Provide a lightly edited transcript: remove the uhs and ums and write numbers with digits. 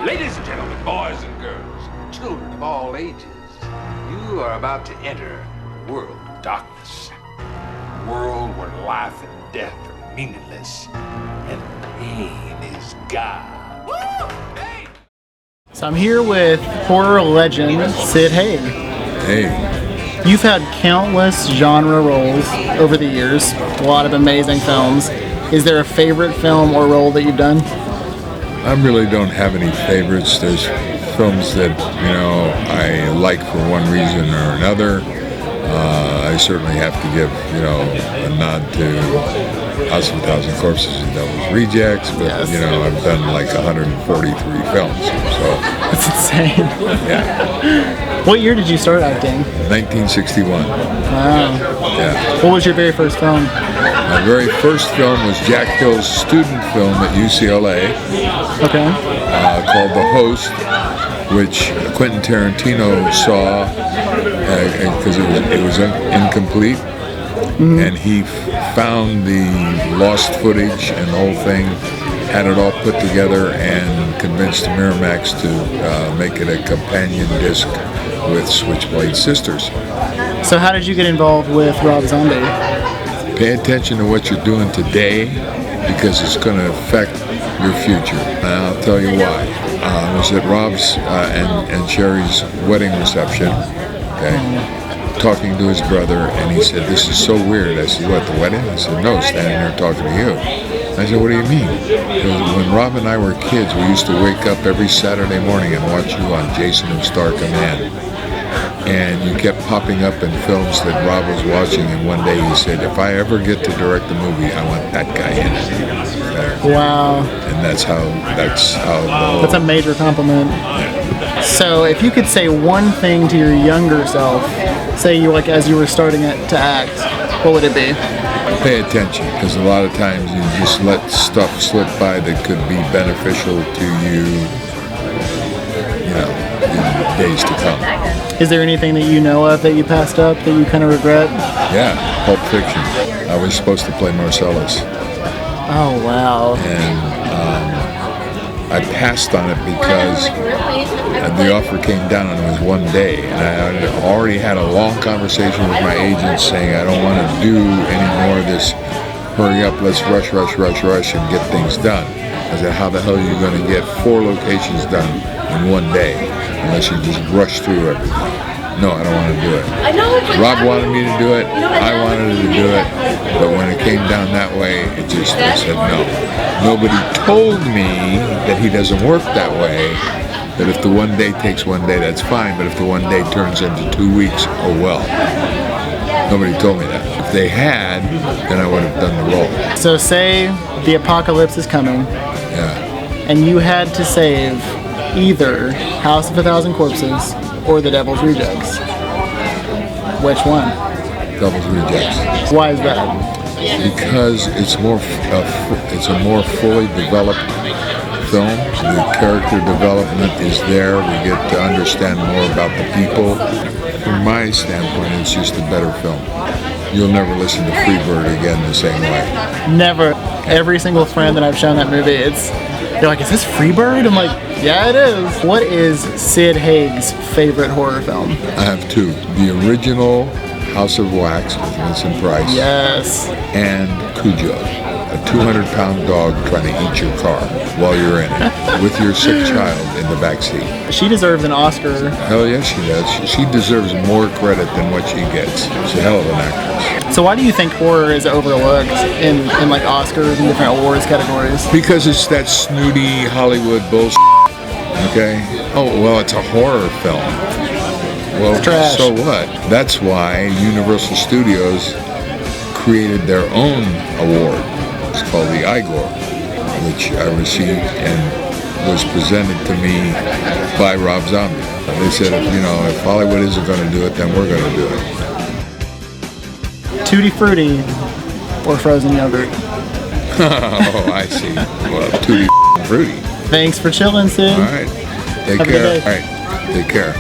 Ladies and gentlemen, boys and girls, children of all ages, you are about to enter a world of darkness. A world where life and death are meaningless, and pain is God. Woo! Hey! So I'm here with horror legend Sid Haig. Hey. You've had countless genre roles over the years, a lot of amazing films. Is there a favorite film or role that you've done? I really don't have any favorites. There's films that, I like for one reason or another. I certainly have to give, a nod to House of a Thousand Corpses and Devil's Rejects, but, Yes. I've done like 143 films, so. That's insane. Yeah. What year did you start acting? 1961. Wow. Yeah. What was your very first film? My very first film was Jack Hill's student film at UCLA. Okay. Called The Host, which Quentin Tarantino saw because it was incomplete, and he found the lost footage and the whole thing, had it all put together, and convinced Miramax to make it a companion disc with Switchblade Sisters. So how did you get involved with Rob Zombie? Pay attention to what you're doing today, because it's going to affect your future. And I'll tell you why. I was at Rob's and Sherry's wedding reception, talking to his brother, and he said, "This is so weird." I said, "What, the wedding?" He said, "No, standing here talking to you." I said, "What do you mean?" Because when Rob and I were kids, we used to wake up every Saturday morning and watch you on Jason and Star Command. And you kept popping up in films that Rob was watching, and one day he said, "If I ever get to direct a movie, I want that guy in it." Wow. And that's how That's a major compliment. So if you could say one thing to your younger self, say you as you were starting to act, what would it be? Pay attention, because a lot of times you just let stuff slip by that could be beneficial to you, in days to come. Is there anything that you know of that you passed up that you kind of regret? Yeah, Pulp Fiction. I was supposed to play Marcellus, Oh, wow. and I passed on it because the offer came down and it was one day, and I already had a long conversation with my agent saying I don't want to do any more of this hurry up, let's rush and get things done. I said, how the hell are you going to get 4 locations done in one day unless you just rush through everything? No, I don't want to do it. Rob wanted me to do it, I wanted to do it, but when it came down that way, I said no. Nobody told me that he doesn't work that way, that if the one day takes one day, that's fine, but if the one day turns into 2 weeks, oh well. Nobody told me that. If they had, then I would have done the role. So say the apocalypse is coming, and you had to save either House of a Thousand Corpses or the Devil's Rejects. Which one? Devil's Rejects. Why is that? Because it's a more fully developed film. The character development is there. We get to understand more about the people. From my standpoint, it's just a better film. You'll never listen to Freebird again the same way. Never. Every single friend that I've shown that movie, they're like, "Is this Freebird?" I'm like, "Yeah, it is." What is Sid Haig's favorite horror film? I have 2. The original House of Wax with Vincent Price. Yes. And Cujo, a 200-pound dog trying to eat your car while you're in it, with your sick child in the backseat. She deserves an Oscar. Hell yes, she does. She deserves more credit than what she gets. She's a hell of an actress. So why do you think horror is overlooked in like Oscars and different awards categories? Because it's that snooty Hollywood bullshit. Okay? Oh, well, it's a horror film. Well, it's trash. So what? That's why Universal Studios created their own award. It's called the Igor, which I received and was presented to me by Rob Zombie. They said, if Hollywood isn't going to do it, then we're going to do it. Tutti Frutti or frozen yogurt? Oh, I see. Well, Tutti Frutti. Thanks for chilling, Sid. All right. Take care. All right. Take care.